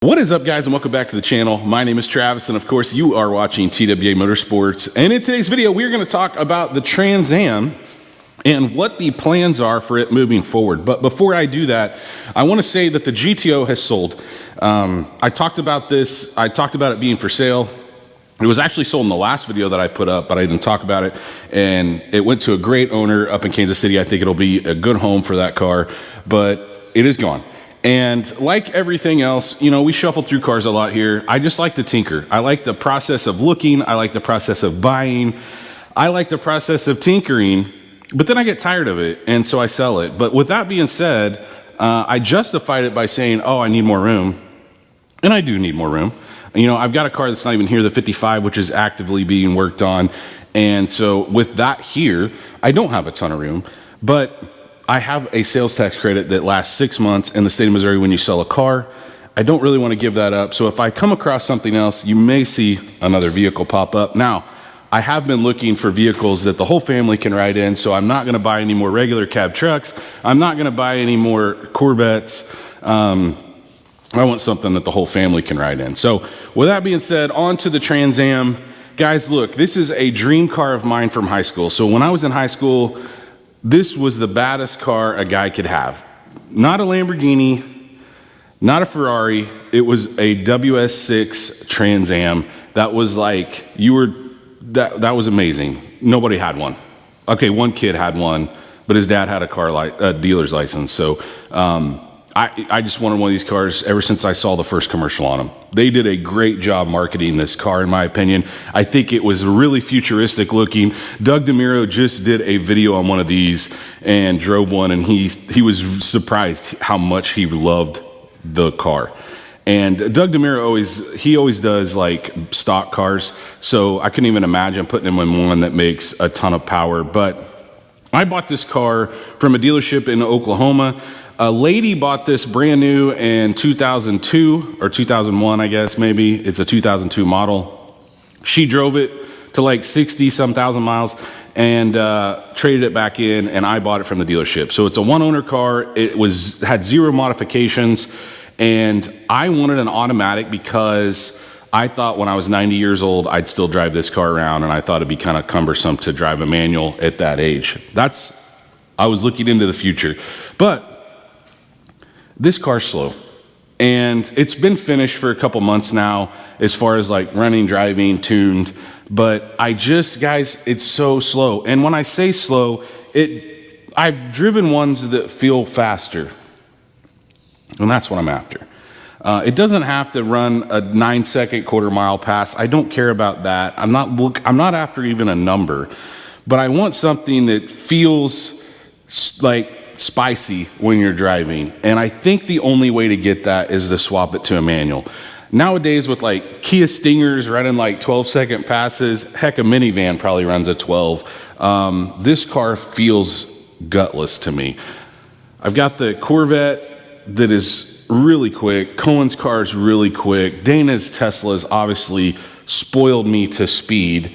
What is up, guys, and welcome back to the channel. My name is Travis, and of course you are watching TWA Motorsports. And in today's video, we are going to talk about the Trans Am and what the plans are for it moving forward. But before I do that, I want to say that the GTO has sold. I talked about this. I talked about it being for sale. It was actually sold in the last video that I put up, but I didn't talk about it. And it went to a great owner up in Kansas City. I think it'll be a good home for that car, but it is gone. And like everything else, you know, we shuffle through cars a lot here. I just like to tinker. I like the process of looking. I like the process of buying. I like the process of tinkering, but then I get tired of it, and so I sell it. But with that being said, I justified it by saying, oh, I need more room. And I do need more room. You know, I've got a car that's not even here, the 55, which is actively being worked on. And so with that here, I don't have a ton of room, but I have a sales tax credit that lasts 6 months in the state of Missouri when you sell a car. I don't really want to give that up. So if I come across something else, you may see another vehicle pop up. Now, I have been looking for vehicles that the whole family can ride in. So I'm not going to buy any more regular cab trucks. I'm not going to buy any more Corvettes. I want something that the whole family can ride in. So with that being said, on to the Trans Am. Guys, look, this is a dream car of mine from high school. So when I was in high school, this was the baddest car a guy could have. Not a Lamborghini, not a Ferrari. It was a WS6 Trans Am. That was like, that was amazing. Nobody had one. Okay, one kid had one, but his dad had a dealer's license. So I just wanted one of these cars ever since I saw the first commercial on them. They did a great job marketing this car, in my opinion. I think it was really futuristic looking. Doug DeMuro just did a video on one of these and drove one, and he was surprised how much he loved the car. And Doug DeMuro always does like stock cars, so I couldn't even imagine putting him in one that makes a ton of power. But I bought this car from a dealership in Oklahoma. A lady bought this brand new in 2002 or 2001, I guess, maybe. It's a 2002 model. She drove it to like 60-some thousand miles and traded it back in, and I bought it from the dealership. So it's a one-owner car. It had zero modifications, and I wanted an automatic because I thought when I was 90 years old, I'd still drive this car around, and I thought it'd be kind of cumbersome to drive a manual at that age. I was looking into the future. But this car's slow, and it's been finished for a couple months now as far as like running, driving, tuned, but guys, it's so slow. And when I say slow, I've driven ones that feel faster, and that's what I'm after. It doesn't have to run a 9-second quarter-mile pass. I don't care about that. I'm not after even a number, but I want something that feels like spicy when you're driving. And I think the only way to get that is to swap it to a manual. Nowadays with like Kia Stingers running like 12-second passes, heck, a minivan probably runs a 12. This car feels gutless to me. I've got the Corvette that is really quick. Cohen's car is really quick. Dana's Tesla's obviously spoiled me to speed.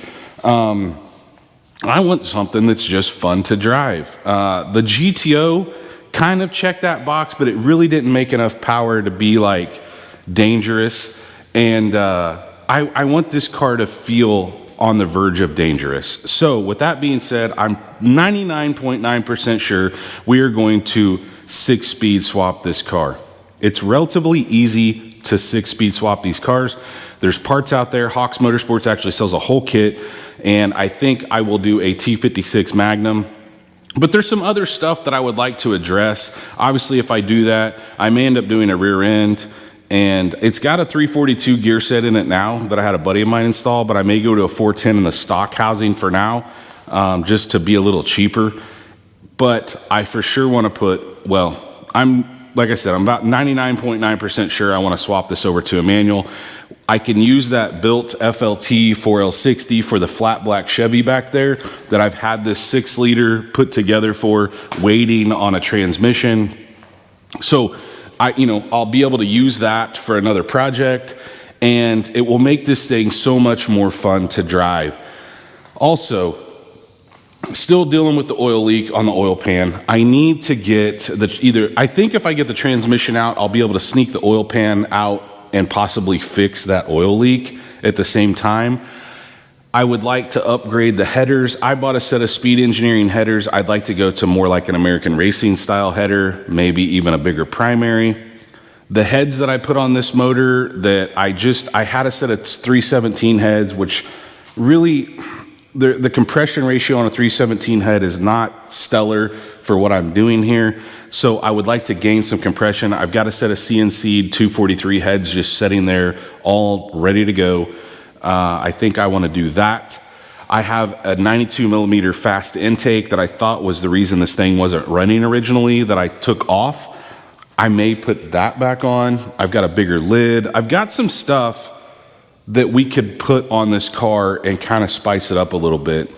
I want something that's just fun to drive. The GTO kind of checked that box, but it really didn't make enough power to be like dangerous. And I want this car to feel on the verge of dangerous. So with that being said, I'm 99.9% sure we are going to 6-speed swap this car. It's relatively easy to 6-speed swap these cars. There's parts out there. Hawks Motorsports actually sells a whole kit, and I think I will do a T56 Magnum. But there's some other stuff that I would like to address. Obviously, if I do that, I may end up doing a rear end, and it's got a 342 gear set in it now that I had a buddy of mine install, but I may go to a 410 in the stock housing for now, just to be a little cheaper. But I for sure want to put, like I said, I'm about 99.9% sure I want to swap this over to a manual. I can use that built FLT 4L60 for the flat black Chevy back there that I've had this 6-liter put together for, waiting on a transmission. So I'll be able to use that for another project, and it will make this thing so much more fun to drive. Also, still dealing with the oil leak on the oil pan. I need to get I think if I get the transmission out, I'll be able to sneak the oil pan out and possibly fix that oil leak at the same time. I would like to upgrade the headers. I bought a set of Speed Engineering headers. I'd like to go to more like an American racing style header, maybe even a bigger primary. The heads that I put on this motor that I had a set of 317 heads, which really, the compression ratio on a 317 head is not stellar for what I'm doing here. So I would like to gain some compression. I've got a set of CNC'd 243 heads just sitting there all ready to go. I think I want to do that. I have a 92 millimeter fast intake that I thought was the reason this thing wasn't running originally, that I took off. I may put that back on. I've got a bigger lid. I've got some stuff that we could put on this car and kind of spice it up a little bit.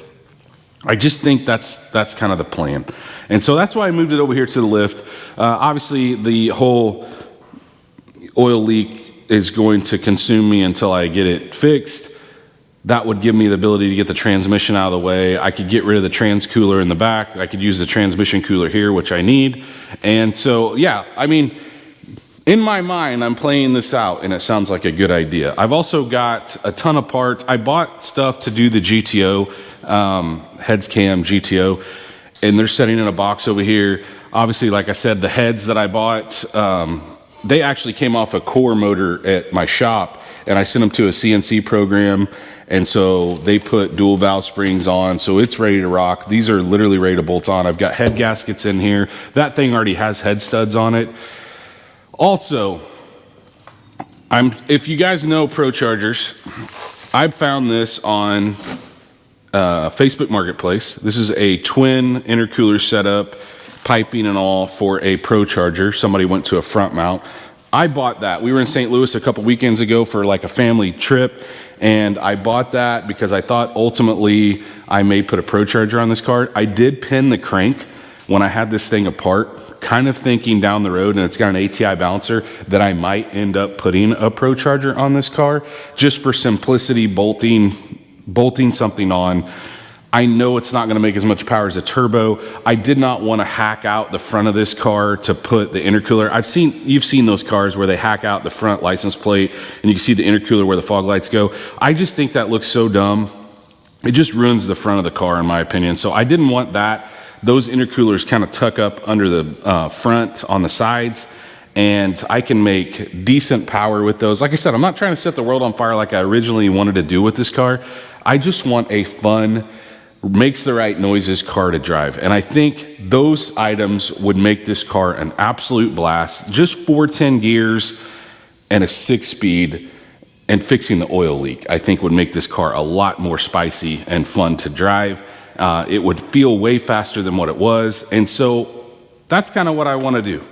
I just think that's kind of the plan. And so that's why I moved it over here to the lift. Obviously, the whole oil leak is going to consume me until I get it fixed. That would give me the ability to get the transmission out of the way. I could get rid of the trans cooler in the back. I could use the transmission cooler here, which I need. And so, yeah, I mean, in my mind, I'm playing this out, and it sounds like a good idea. I've also got a ton of parts. I bought stuff to do the GTO, heads cam GTO, and they're sitting in a box over here. Obviously, like I said, the heads that I bought, they actually came off a core motor at my shop, and I sent them to a CNC program. And so they put dual valve springs on, so it's ready to rock. These are literally ready to bolt on. I've got head gaskets in here. That thing already has head studs on it. Also, if you guys know Pro Chargers, I found this on Facebook Marketplace. This is a twin intercooler setup, piping and all for a Pro Charger. Somebody went to a front mount. I bought that. We were in St. Louis a couple weekends ago for like a family trip, and I bought that because I thought ultimately I may put a Pro Charger on this car. I did pin the crank when I had this thing apart, kind of thinking down the road, and it's got an ATI balancer, that I might end up putting a Pro Charger on this car just for simplicity, bolting something on. I know it's not going to make as much power as a turbo. I did not want to hack out the front of this car to put the intercooler. You've seen those cars where they hack out the front license plate and you can see the intercooler where the fog lights go. I just think that looks so dumb. It just ruins the front of the car in my opinion. So I didn't want that. Those intercoolers kind of tuck up under the front on the sides, and I can make decent power with those. Like I said, I'm not trying to set the world on fire like I originally wanted to do with this car. I just want a fun, makes the right noises car to drive. And I think those items would make this car an absolute blast. Just 410 gears and a 6-speed and fixing the oil leak, I think would make this car a lot more spicy and fun to drive. It would feel way faster than what it was. And so that's kind of what I want to do.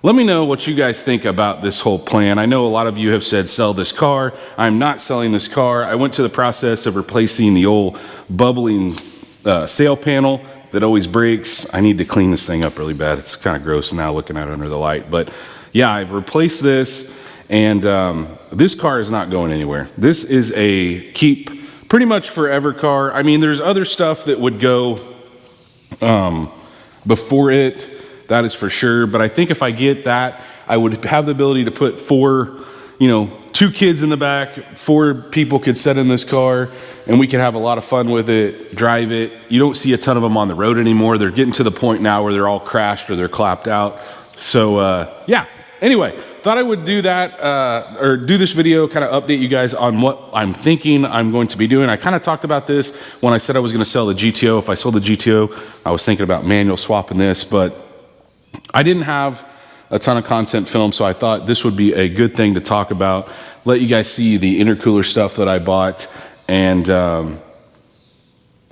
Let me know what you guys think about this whole plan. I know a lot of you have said sell this car. I'm not selling this car. I went to the process of replacing the old bubbling sail panel that always breaks. I need to clean this thing up really bad. It's kind of gross now looking at it under the light. But yeah, I've replaced this, and this car is not going anywhere. This is a keep pretty much forever car. I mean, there's other stuff that would go before it, that is for sure. But I think if I get that, I would have the ability to put 2 kids in the back, 4 people could sit in this car, and we could have a lot of fun with it, drive it. You don't see a ton of them on the road anymore. They're getting to the point now where they're all crashed or they're clapped out. So yeah, anyway, thought I would do that, or do this video, kind of update you guys on what I'm thinking I'm going to be doing. I kind of talked about this when I said I was going to sell the GTO. If I sold the GTO, I was thinking about manual swapping this, but I didn't have a ton of content filmed, so I thought this would be a good thing to talk about, let you guys see the intercooler stuff that I bought, and I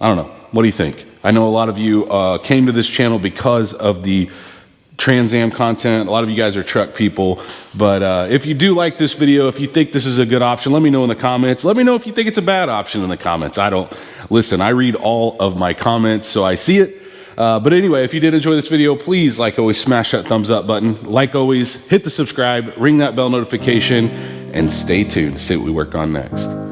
don't know, what do you think? I know a lot of you came to this channel because of the Trans Am content. A lot of you guys are truck people, but if you do like this video, if you think this is a good option, let me know in the comments. Let me know if you think it's a bad option in the comments. Listen, I read all of my comments, so I see it. But anyway, if you did enjoy this video, please, like always, smash that thumbs up button. Like always, hit the subscribe, ring that bell notification, and stay tuned to see what we work on next.